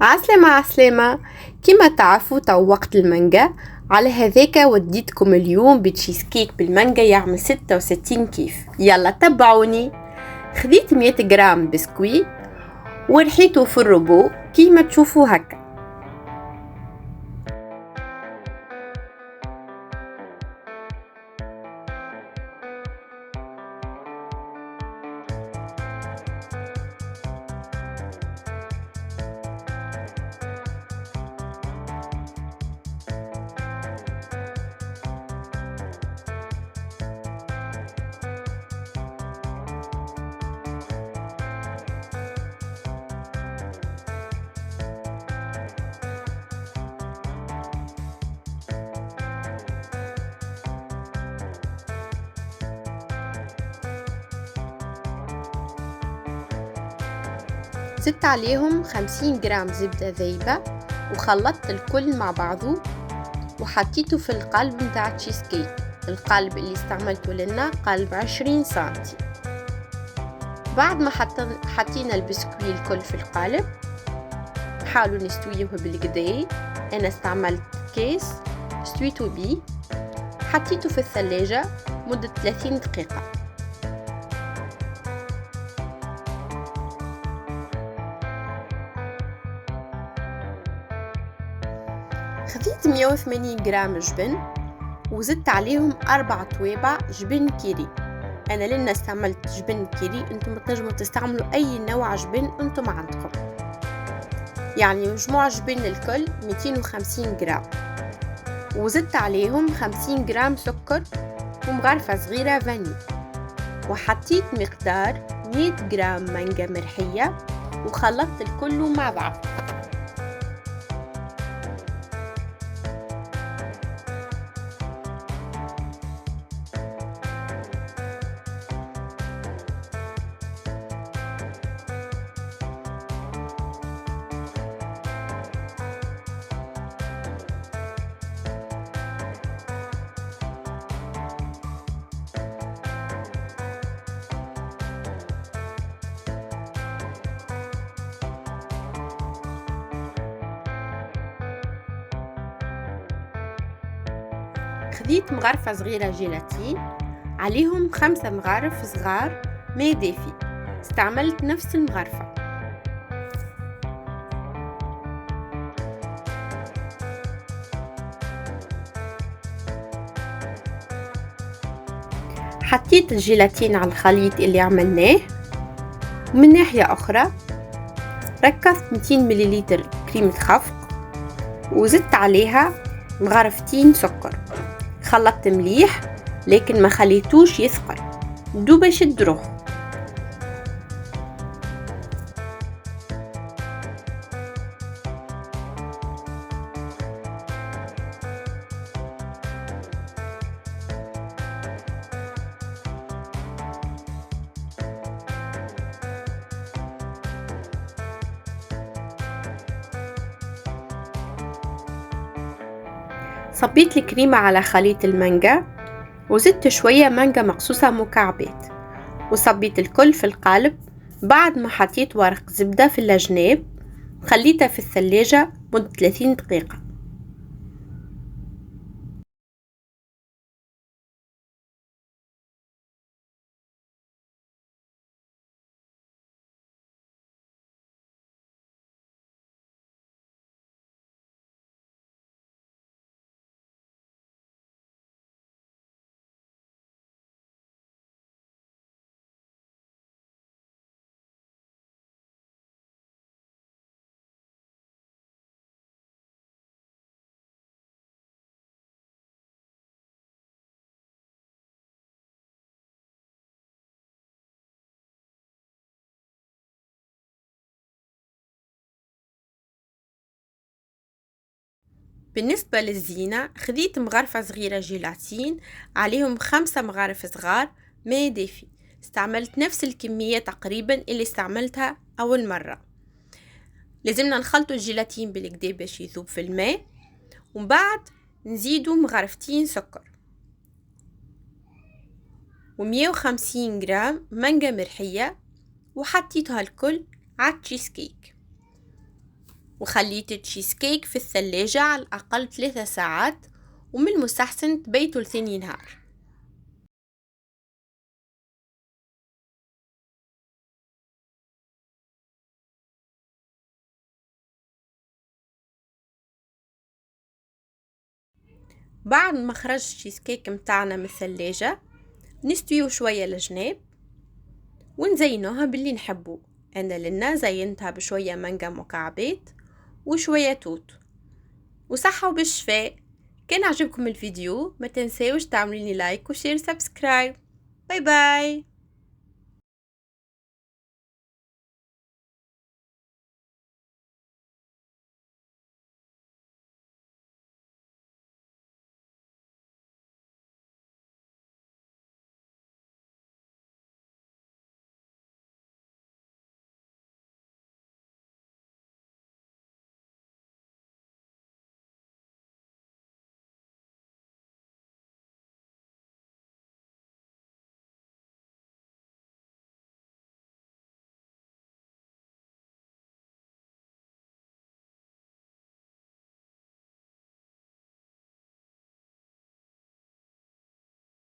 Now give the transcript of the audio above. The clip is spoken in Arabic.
عسلامة عسلامة. كما تعرفوا تو وقت المانجا، على هذاك وديتكم اليوم بتشيز كيك بالمانجا يعمل 66 كيف. يلا تبعوني. خذيت 100 جرام بسكوي ورحيته في الروبو كيما تشوفوا هكا. زدت عليهم 50 جرام زبدة ذايبة وخلطت الكل مع بعضه وحطيته في القالب متاع تشيز كيك. القالب اللي استعملته لنا قالب 20 سنتي. بعد ما حطينا البسكوي الكل في القالب، حاولوا نستويه بالكدا. انا استعملت كيس استويته بيه، حطيته في الثلاجة مدة 30 دقيقة. خذيت 180 جرام جبن وزدت عليهم 4 توابع جبن كيري. انا لنا استعملت جبن كيري، انتم تنجموا تستعملوا اي نوع جبن انتم عندكم. يعني مجموع جبن الكل 250 جرام. وزدت عليهم 50 جرام سكر ومغرفة صغيرة فاني. وحطيت مقدار 100 جرام مانجا مرحية وخلطت الكل مع بعض. خذيت مغرفة صغيرة جيلاتين، عليهم 5 مغارف صغار ماء دافي. استعملت نفس المغرفة. حطيت الجيلاتين على الخليط اللي عملناه، ومن ناحية أخرى ركزت 200 مليلتر كريمة خفق وزدت عليها مغرفتين سكر. خلطت مليح لكن ما خليتوش يثقل، دوب يشد روحه. صبيت الكريمة على خليط المانجا وزدت شوية مانجا مقصوصة مكعبات وصبيت الكل في القالب. بعد ما حطيت ورق زبدة في الجناب خليتها في الثلاجة مدة 30 دقيقة. بالنسبة للزينة خذيت مغرفة صغيرة جيلاتين، عليهم 5 مغارف صغار ماء دافي. استعملت نفس الكمية تقريبا اللي استعملتها أول مرة. لازمنا نخلطوا الجيلاتين بالكدا باش يذوب في الماء، ومن بعد نزيدوا مغرفتين سكر و150 جرام مانجا مرحية وحطيتها الكل على التشيز كيك. وخليت التشيز كيك في الثلاجة على الأقل 3 ساعات، ومن المستحسن تبيتوا لثاني نهار. بعد ما خرج التشيز كيك متاعنا من الثلاجة نستويو شوية لجناب ونزينوها باللي نحبو. انا لنا زينتها بشوية مانجا مكعبات وشوية توت، وصحة وبالشفاء. كان عجبكم الفيديو ما تنساوش تعملوا لي لايك وشير سبسكرايب. باي باي.